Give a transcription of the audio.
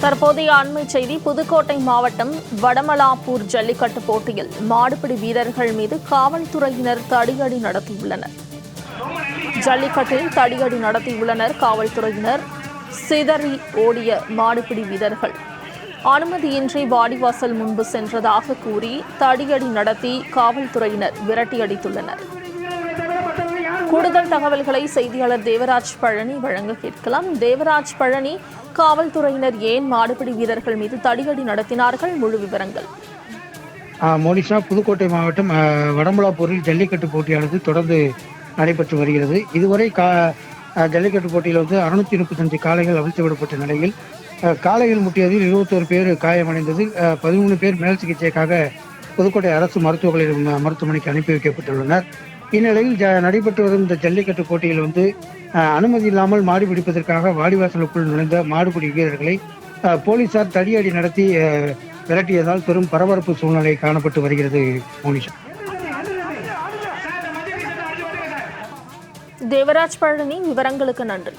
தற்போதைய அண்மை செய்தி. புதுக்கோட்டை மாவட்டம் வடமலாப்பூர் ஜல்லிக்கட்டு போட்டியில் மாடுபிடி வீரர்கள் மீது காவல்துறையினர் தடியடி நடத்தியுள்ளனர். ஜல்லிக்கட்டில் தடியடி நடத்தியுள்ளனர் காவல்துறையினர். சிதறி ஓடிய மாடுபிடி வீரர்கள் அனுமதியின்றி வாடிவாசல் முன்பு சென்றதாக கூறி தடியடி நடத்தி காவல்துறையினர் விரட்டியடித்துள்ளனர். கூடுதல் தகவல்களை செய்தியாளர் தேவராஜ் பழனி வழங்க கேட்கலாம். தேவராஜ் பழனி, காவல்துறையினர் ஏன் மாடுபிடி வீரர்கள் மீது தடியடி நடத்தினார்கள்? முழு விவரங்கள். மோனிஷா, புதுக்கோட்டை மாவட்டம் வடமலாப்பூரில் ஜல்லிக்கட்டு போட்டியானது தொடர்ந்து நடைபெற்று வருகிறது. இதுவரை ஜல்லிக்கட்டு போட்டியில் 635 காளைகள் அவிழ்த்து விடப்பட்ட நிலையில் காளைகள் முட்டியதில் 21 பேர் காயமடைந்தது. 13 பேர் மேல் சிகிச்சைக்காக புதுக்கோட்டை அரசு மருத்துவமனைக்கு அனுப்பி வைக்கப்பட்டுள்ளனர். இந்நிலையில் நடைபெற்று வரும் இந்த ஜல்லிக்கட்டு போட்டியில் அனுமதி இல்லாமல் மாடு பிடிப்பதற்காக வாடிவாசலுக்குள் நுழைந்த மாடுபிடி வீரர்களை போலீசார் தடியடி நடத்தி விரட்டியதால் பெரும் பரபரப்பு சூழ்நிலை காணப்பட்டு வருகிறது. மோனிஷா. தேவராஜ் பழனி, விவரங்களுக்கு நன்றி.